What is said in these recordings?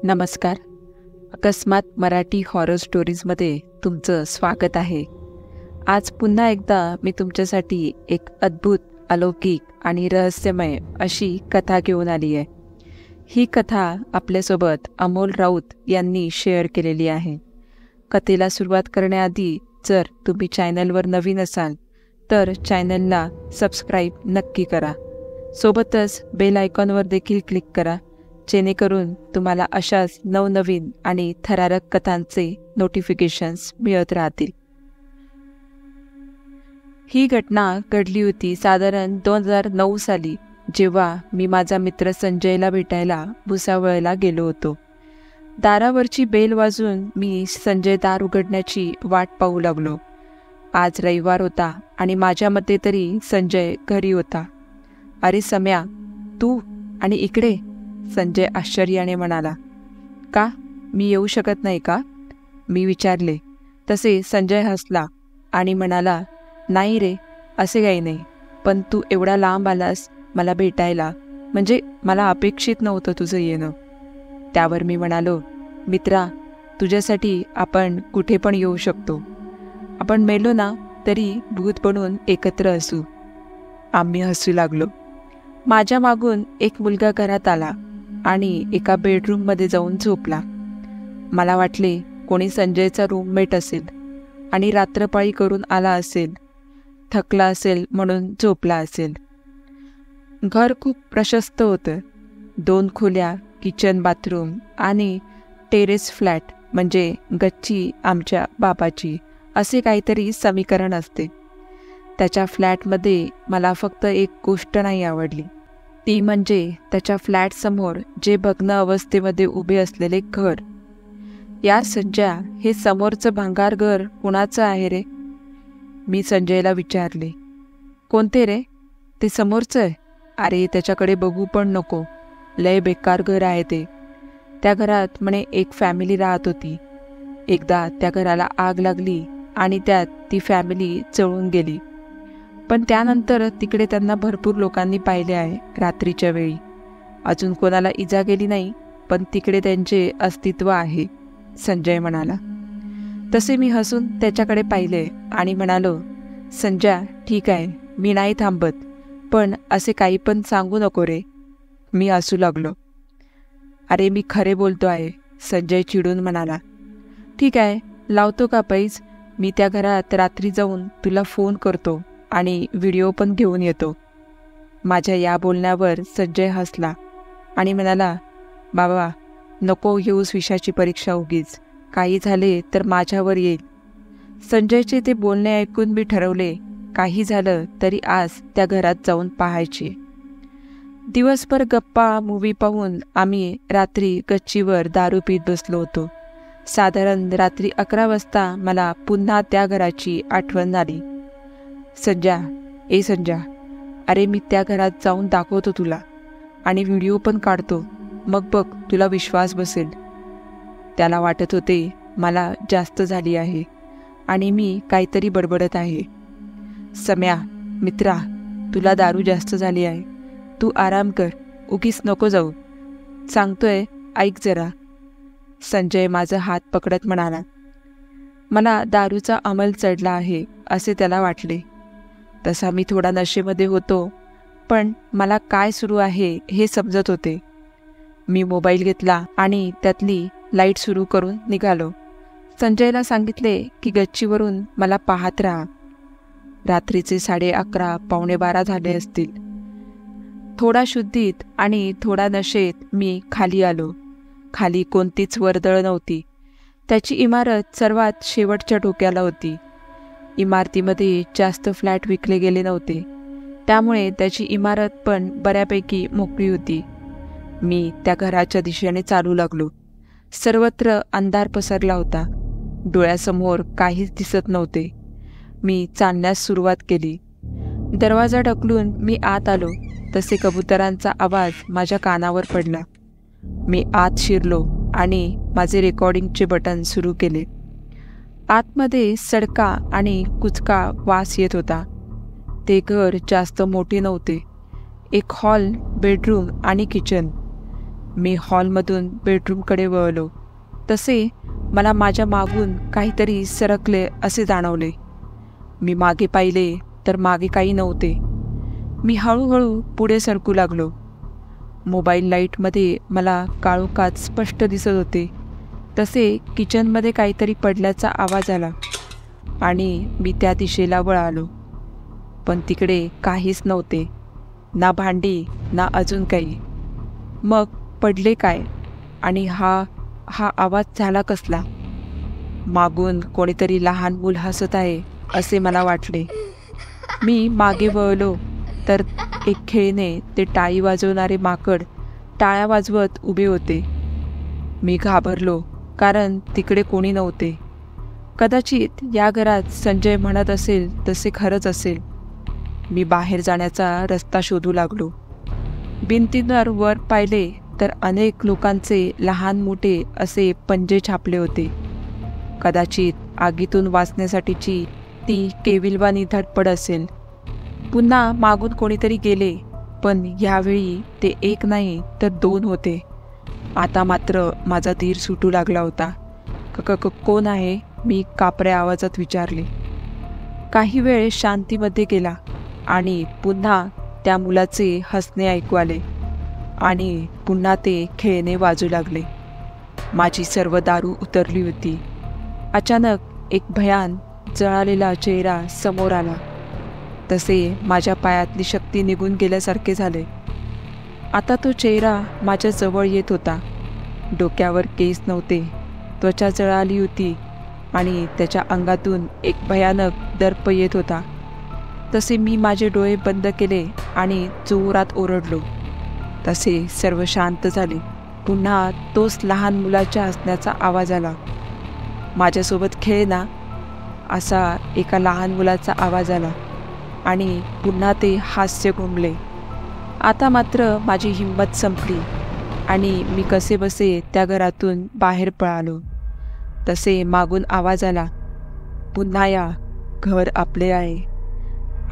नमस्कार. अकस्मात मराठी हॉरर स्टोरीजमध्ये तुमचं स्वागत आहे. आज पुन्हा एकदा मी तुमच्यासाठी एक अद्भुत, अलौकिक आणि रहस्यमय अशी कथा घेऊन आली आहे. ही कथा आपल्यासोबत अमोल राऊत यांनी शेअर केलेली आहे. कथेला सुरुवात करण्याआधी जर तुम्ही चॅनलवर नवीन असाल तर चॅनलला सबस्क्राईब नक्की करा. सोबतच बेल आयकॉनवर देखील क्लिक करा, जेणेकरून तुम्हाला अशाच नवनवीन आणि थरारक कथांचे नोटिफिकेशन्स मिळत राहतील. ही घटना घडली होती साधारण 2009 साली, जेव्हा मी माझा मित्र संजयला भेटायला भुसावळला गेलो होतो. दारावरची बेल वाजून मी संजय दार उघडण्याची वाट पाहू लागलो. आज रविवार होता आणि माझ्या मते तरी संजय घरी होता. "अरे सम्या, तू आणि इकडे?" संजय आश्चर्याने म्हणाला. "का, मी येऊ शकत नाही का?" मी विचारले. तसे संजय हसला आणि म्हणाला, "नाही रे, असे काही नाही. पण तू एवढा लांब आलास मला भेटायला, म्हणजे मला अपेक्षित नव्हतं तुझं येणं." त्यावर मी म्हणालो, "मित्रा, तुझ्यासाठी आपण कुठे पण येऊ शकतो. आपण मेलो ना तरी भूत बनून एकत्र असू." आम्ही हसू लागलो. माझ्या मागून एक मुलगा घरात आला आणि एका बेडरूममध्ये जाऊन झोपला. मला वाटले कोणी संजयचा रूममेट असेल आणि रात्रपाळी करून आला असेल, थकला असेल म्हणून झोपला असेल. घर खूप प्रशस्त होतं. 2 खोल्या, किचन, बाथरूम आणि टेरेस फ्लॅट, म्हणजे गच्ची आमच्या बाबाची, असे काहीतरी समीकरण असते. त्याच्या फ्लॅटमध्ये मला फक्त एक गोष्ट नाही आवडली, ती म्हणजे त्याच्या फ्लॅटसमोर जे भग्न अवस्थेमध्ये उभे असलेले घर. "यार संजय, हे समोरचं भंगार घर कुणाचं आहे रे?" मी संजयला विचारले. "कोणते रे?" "ते समोरचं आहे." "अरे, त्याच्याकडे बघू पण नको. लय बेकार घर आहे ते. त्या घरात म्हणे एक फॅमिली राहत होती. एकदा त्या घराला आग लागली आणि त्यात ती फॅमिली जळून गेली. पण त्यानंतर तिकडे त्यांना भरपूर लोकांनी पाहिले आहे रात्रीच्या वेळी. अजून कोणाला इजा गेली नाही, पण तिकडे त्यांचे अस्तित्व आहे," संजय म्हणाला. तसे मी हसून त्याच्याकडे पाहिले आणि म्हणालो, "संजय, ठीक आहे, मी नाही थांबत, पण असे काही पण सांगू नको रे." मी हसू लागलो. "अरे, मी खरे बोलतो आहे," संजय चिडून म्हणाला. "ठीक आहे, लावतो का पैज? मी त्या घरात रात्री जाऊन तुला फोन करतो आणि व्हिडिओ पण घेऊन येतो." माझ्या या बोलण्यावर संजय हसला आणि म्हणाला, "बाबा, नको घेऊस विषयाची परीक्षा उगीच. काही झाले तर माझ्यावर येईल." संजयचे ते बोलणे ऐकून मी ठरवले, काही झालं तरी आज त्या घरात जाऊन पाहायचे. दिवसभर गप्पा, मूवी पाहून आम्ही रात्री गच्चीवर दारू पीत बसलो होतो. साधारण रात्री 11 वाजता मला पुन्हा त्या घराची आठवण आली. संजय, अरे, मी त्या घरात जाऊन दाखवतो तुला आणि व्हिडिओ पण काढतो, मग बघ, तुला विश्वास बसेल." त्याला वाटत होते मला जास्त झाली आहे आणि मी काहीतरी बडबडत आहे. "सम्या, मित्रा, तुला दारू जास्त झाली आहे. तू आराम कर, उगीच नको जाऊ. सांगतोय, ऐक जरा." संजय माझा हात पकडत म्हणाला. मला दारूचा अंमल चढला आहे असे त्याला वाटले. तसा मी थोडा नशेमध्ये होतो, पण मला काय सुरू आहे हे समजत होते. मी मोबाईल घेतला आणि त्यातली लाईट सुरू करून निघालो. संजयला सांगितले की गच्चीवरून मला पाहत राहा. रात्रीचे 11:30, 11:45 झाले असतील. थोडा शुद्धीत आणि थोडा नशेत मी खाली आलो. खाली कोणतीच वर्दळ नव्हती. त्याची इमारत सर्वात शेवटच्या टोक्याला होती. इमारतीमध्ये जास्त फ्लॅट विकले गेले नव्हते, त्यामुळे त्याची इमारत पण बऱ्यापैकी मोकळी होती. मी त्या घराच्या दिशेने चालू लागलो. सर्वत्र अंधार पसरला होता. डोळ्यासमोर काहीच दिसत नव्हते. मी चालण्यास सुरुवात केली. दरवाजा ढकलून मी आत आलो तसे कबुतरांचा आवाज माझ्या कानावर पडला. मी आत शिरलो आणि माझे रेकॉर्डिंगचे बटन सुरू केले. आतमध्ये सडका आणि कुचका वास येत होता. ते घर जास्त मोठे नव्हते. एक हॉल, बेडरूम आणि किचन. मी हॉलमधून बेडरूमकडे वळलो. तसे मला माझ्या मागून काहीतरी सरकले असे जाणवले. मी मागे पाहिले तर मागे काही नव्हते. मी हळूहळू पुढे सरकू लागलो. मोबाईल लाईटमध्ये मला काळोखात स्पष्ट दिसत होते. तसे किचनमध्ये काहीतरी पडल्याचा आवाज आला आणि मी त्या दिशेला वळालो. पण तिकडे काहीच नव्हते, ना भांडी ना अजून काही. मग पडले काय आणि हा आवाज झाला कसला? मागून कोणीतरी लहान मूल हसत आहे असे मला वाटले. मी मागे वळलो तर एक खेळणे ते टाळी वाजवणारे माकड टाळ्या वाजवत उभे होते. मी घाबरलो कारण तिकडे कोणी नव्हते. कदाचित या घरात संजय म्हणत असेल तसे खरंच असेल. मी बाहेर जाण्याचा रस्ता शोधू लागलो. भिंतींवर वर पाहिले तर अनेक लोकांचे लहान मोठे असे पंजे छापले होते. कदाचित आगीतून वाचण्यासाठीची ती केविलवाणी धडपड असेल. पुन्हा मागून कोणीतरी गेले, पण यावेळी ते एक नाही तर 2 होते. आता मात्र माझा धीर सुटू लागला होता. कोण आहे? मी कापऱ्या आवाजात विचारले. काही वेळ शांतीमध्ये गेला आणि पुन्हा त्या मुलाचे हसणे ऐकू आले आणि पुन्हा ते खेळणे वाजू लागले. माझी सर्व दारू उतरली होती. अचानक एक भयान जळालेला चेहरा समोर आला. तसे माझ्या पायातली शक्ती निघून गेल्यासारखे झाले. आता तो चेहरा माझ्या जवळ येत होता. डोक्यावर केस नव्हते, त्वचा जळाली होती आणि त्याच्या अंगातून एक भयानक दर्प येत होता. तसे मी माझे डोळे बंद केले आणि जोरात ओरडलो. तसे सर्व शांत झाले. पुन्हा तोच लहान मुलाच्या हसण्याचा आवाज आला. माझ्यासोबत खेळ ना, असा एका लहान मुलाचा आवाज आला आणि पुन्हा ते हास्य घुमले. आता मात्र माझी हिंमत संपली आणि मी कसेबसे त्या घरातून बाहेर पळालो. तसे मागून आवाज आला, पुन्हा या, घर आपले आहे.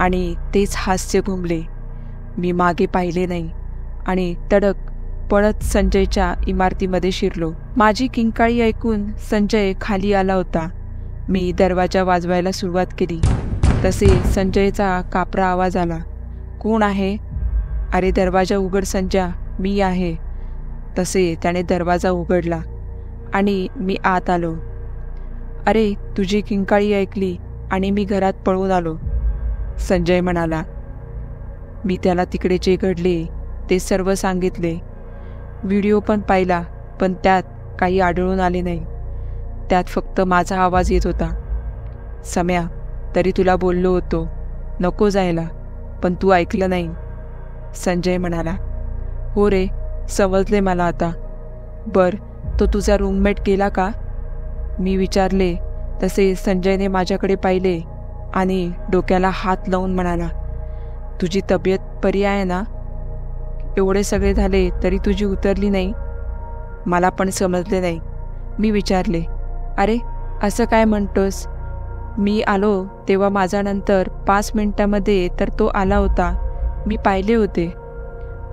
आणि तेच हास्य घुमले. मी मागे पाहिले नाही आणि तडक पळत संजयच्या इमारतीमध्ये शिरलो. माझी किंकाळी ऐकून संजय खाली आला होता. मी दरवाजा वाजवायला सुरुवात केली. तसे संजयचा कापरा आवाज आला, कोण आहे? अरे दरवाजा उघड संजय, मी आहे. तसे त्याने दरवाजा उघडला आणि मी आत आलो. अरे तुझी किंकाळी ऐकली आणि मी घरात पळून आलो, संजय म्हणाला. मी त्याला तिकडे जे घडले ते सर्व सांगितले. व्हिडिओ पण पाहिला, पण त्यात काही आढळून आले नाही. त्यात फक्त माझा आवाज येत होता. सम्या, तरी तुला बोललो होतो नको जायला, पण तू ऐकलं नाही, संजय म्हणाला. हो रे, समजले मला आता. बर, तो तुझा रूममेट गेला का? मी विचारले. तसे संजयने माझ्याकडे पाहिले आणि डोक्याला हात लावून म्हणाला, तुझी तब्येत बरी आहे ना? एवढे सगळे झाले तरी तुझी उतरली नाही? मला पण समजले नाही. मी विचारले, अरे असं काय म्हणतोस? मी आलो तेव्हा माझ्यानंतर 5 मिनिटामध्ये तर तो आला होता, मी पाहिले होते.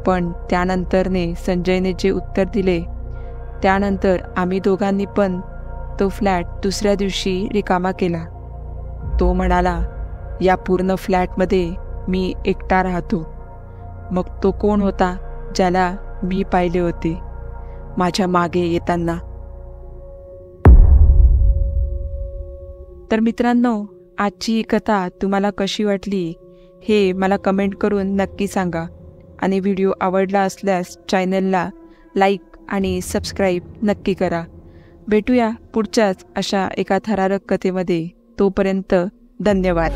पण त्यानंतरने संजयने जे उत्तर दिले त्यानंतर आम्ही दोघांनी पण तो फ्लॅट दुसऱ्या दिवशी रिकामा केला. तो म्हणाला, या पूर्ण फ्लॅटमध्ये मी एकटा राहतो. मग तो कोण होता ज्याला मी पाहिले होते माझ्या मागे येताना? तर मित्रांनो, आजची ही कथा तुम्हाला कशी वाटली हे मला कमेंट करून नक्की सांगा. आणि व्हिडिओ आवडला असल्यास चॅनलला लाईक आणि सबस्क्राईब नक्की करा. भेटूया पुढच्याच अशा एका थरारक कथेमध्ये. तोपर्यंत धन्यवाद.